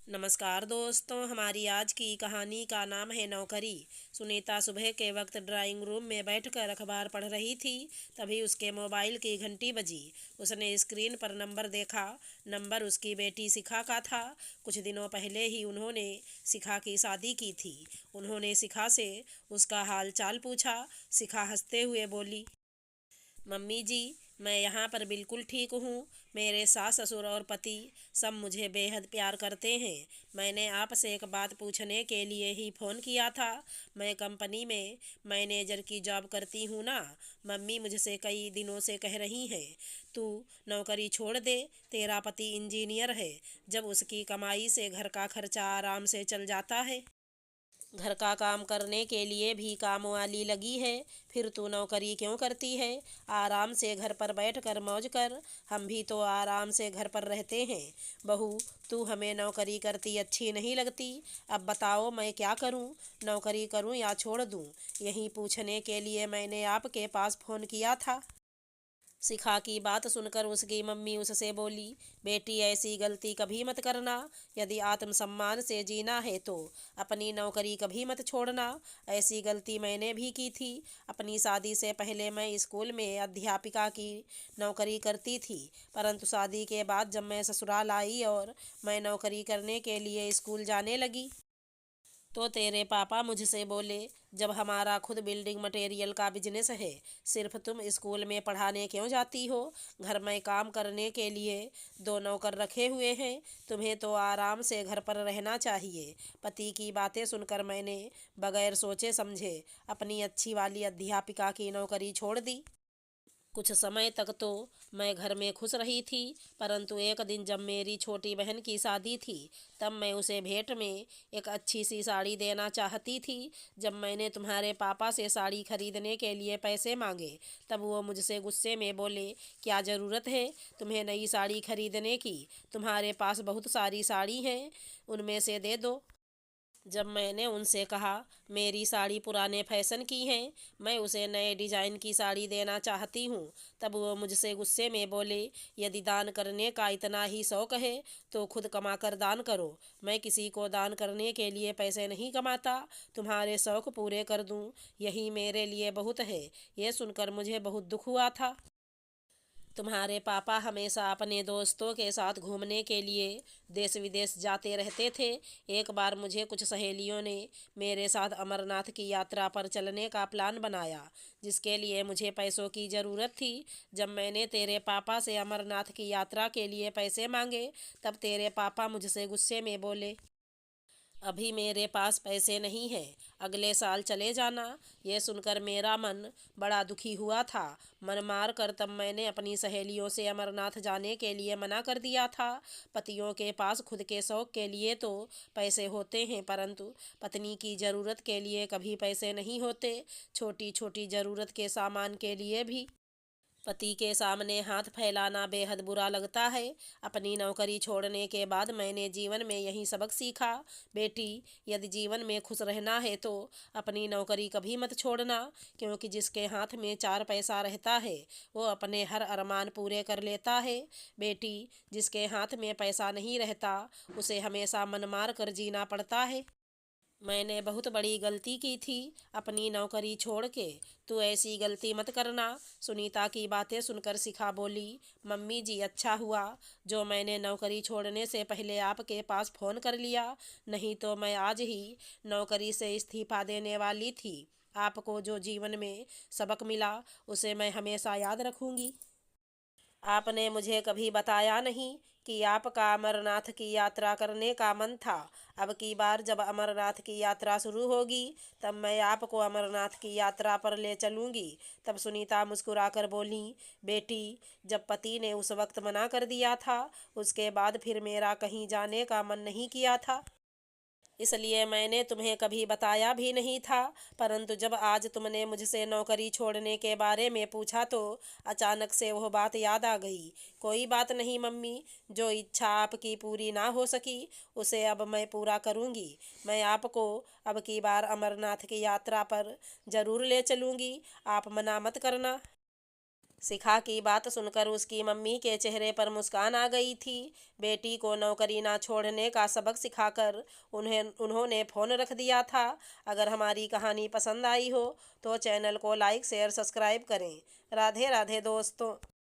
नमस्कार दोस्तों, हमारी आज की कहानी का नाम है नौकरी। सुनीता सुबह के वक्त ड्राइंग रूम में बैठकर अखबार पढ़ रही थी। तभी उसके मोबाइल की घंटी बजी। उसने स्क्रीन पर नंबर देखा। नंबर उसकी बेटी शिखा का था। कुछ दिनों पहले ही उन्होंने शिखा की शादी की थी। उन्होंने शिखा से उसका हाल चाल पूछा। शिखा हंसते हुए बोली, मम्मी जी, मैं यहाँ पर बिल्कुल ठीक हूँ। मेरे सास ससुर और पति सब मुझे बेहद प्यार करते हैं। मैंने आपसे एक बात पूछने के लिए ही फ़ोन किया था। मैं कंपनी में मैनेजर की जॉब करती हूँ ना। मम्मी मुझसे कई दिनों से कह रही हैं, तू नौकरी छोड़ दे। तेरा पति इंजीनियर है। जब उसकी कमाई से घर का खर्चा आराम से चल जाता है। घर का काम करने के लिए भी काम वाली लगी है। फिर तू नौकरी क्यों करती है? आराम से घर पर बैठ कर मौज कर। हम भी तो आराम से घर पर रहते हैं। बहू, तू हमें नौकरी करती अच्छी नहीं लगती। अब बताओ मैं क्या करूं? नौकरी करूं या छोड़ दूं? यही पूछने के लिए मैंने आपके पास फ़ोन किया था। शिखा की बात सुनकर उसकी मम्मी उससे बोली, बेटी ऐसी गलती कभी मत करना। यदि आत्मसम्मान से जीना है तो अपनी नौकरी कभी मत छोड़ना। ऐसी गलती मैंने भी की थी। अपनी शादी से पहले मैं स्कूल में अध्यापिका की नौकरी करती थी। परंतु शादी के बाद जब मैं ससुराल आई और मैं नौकरी करने के लिए स्कूल जाने लगी, तो तेरे पापा मुझसे बोले, जब हमारा खुद बिल्डिंग मटेरियल का बिजनेस है, सिर्फ तुम स्कूल में पढ़ाने क्यों जाती हो? घर में काम करने के लिए दो नौकर रखे हुए हैं। तुम्हें तो आराम से घर पर रहना चाहिए। पति की बातें सुनकर मैंने बगैर सोचे समझे अपनी अच्छी वाली अध्यापिका की नौकरी छोड़ दी। कुछ समय तक तो मैं घर में खुश रही थी। परंतु एक दिन जब मेरी छोटी बहन की शादी थी, तब मैं उसे भेंट में एक अच्छी सी साड़ी देना चाहती थी। जब मैंने तुम्हारे पापा से साड़ी खरीदने के लिए पैसे मांगे, तब वो मुझसे गुस्से में बोले, क्या ज़रूरत है तुम्हें नई साड़ी खरीदने की? तुम्हारे पास बहुत सारी साड़ी हैं, उनमें से दे दो। जब मैंने उनसे कहा, मेरी साड़ी पुराने फैशन की है, मैं उसे नए डिजाइन की साड़ी देना चाहती हूँ, तब वो मुझसे गुस्से में बोले, यदि दान करने का इतना ही शौक है तो खुद कमा कर दान करो। मैं किसी को दान करने के लिए पैसे नहीं कमाता। तुम्हारे शौक पूरे कर दूँ, यही मेरे लिए बहुत है। ये सुनकर मुझे बहुत दुख हुआ था। तुम्हारे पापा हमेशा अपने दोस्तों के साथ घूमने के लिए देश विदेश जाते रहते थे। एक बार मुझे कुछ सहेलियों ने मेरे साथ अमरनाथ की यात्रा पर चलने का प्लान बनाया, जिसके लिए मुझे पैसों की ज़रूरत थी। जब मैंने तेरे पापा से अमरनाथ की यात्रा के लिए पैसे मांगे, तब तेरे पापा मुझसे गुस्से में बोले, अभी मेरे पास पैसे नहीं हैं, अगले साल चले जाना। यह सुनकर मेरा मन बड़ा दुखी हुआ था। मन मार कर तब मैंने अपनी सहेलियों से अमरनाथ जाने के लिए मना कर दिया था। पतियों के पास खुद के शौक के लिए तो पैसे होते हैं, परंतु पत्नी की ज़रूरत के लिए कभी पैसे नहीं होते। छोटी छोटी ज़रूरत के सामान के लिए भी पति के सामने हाथ फैलाना बेहद बुरा लगता है। अपनी नौकरी छोड़ने के बाद मैंने जीवन में यही सबक सीखा, बेटी, यदि जीवन में खुश रहना है तो अपनी नौकरी कभी मत छोड़ना। क्योंकि जिसके हाथ में चार पैसा रहता है, वो अपने हर अरमान पूरे कर लेता है। बेटी, जिसके हाथ में पैसा नहीं रहता, उसे हमेशा मन मार कर जीना पड़ता है। मैंने बहुत बड़ी गलती की थी अपनी नौकरी छोड़ के। तू ऐसी गलती मत करना। सुनीता की बातें सुनकर शिखा बोली, मम्मी जी, अच्छा हुआ जो मैंने नौकरी छोड़ने से पहले आपके पास फ़ोन कर लिया, नहीं तो मैं आज ही नौकरी से इस्तीफ़ा देने वाली थी। आपको जो जीवन में सबक मिला, उसे मैं हमेशा याद रखूंगी। आपने मुझे कभी बताया नहीं कि आपका अमरनाथ की यात्रा करने का मन था। अब की बार जब अमरनाथ की यात्रा शुरू होगी, तब मैं आपको अमरनाथ की यात्रा पर ले चलूँगी। तब सुनीता मुस्कुराकर बोली, बेटी, जब पति ने उस वक्त मना कर दिया था, उसके बाद फिर मेरा कहीं जाने का मन नहीं किया था। इसलिए मैंने तुम्हें कभी बताया भी नहीं था। परंतु जब आज तुमने मुझसे नौकरी छोड़ने के बारे में पूछा, तो अचानक से वह बात याद आ गई। कोई बात नहीं मम्मी, जो इच्छा आपकी पूरी ना हो सकी, उसे अब मैं पूरा करूँगी। मैं आपको अब की बार अमरनाथ की यात्रा पर ज़रूर ले चलूँगी, आप मना मत करना। शिखा की बात सुनकर उसकी मम्मी के चेहरे पर मुस्कान आ गई थी। बेटी को नौकरी ना छोड़ने का सबक सिखाकर उन्होंने फ़ोन रख दिया था। अगर हमारी कहानी पसंद आई हो तो चैनल को लाइक शेयर सब्सक्राइब करें। राधे राधे दोस्तों।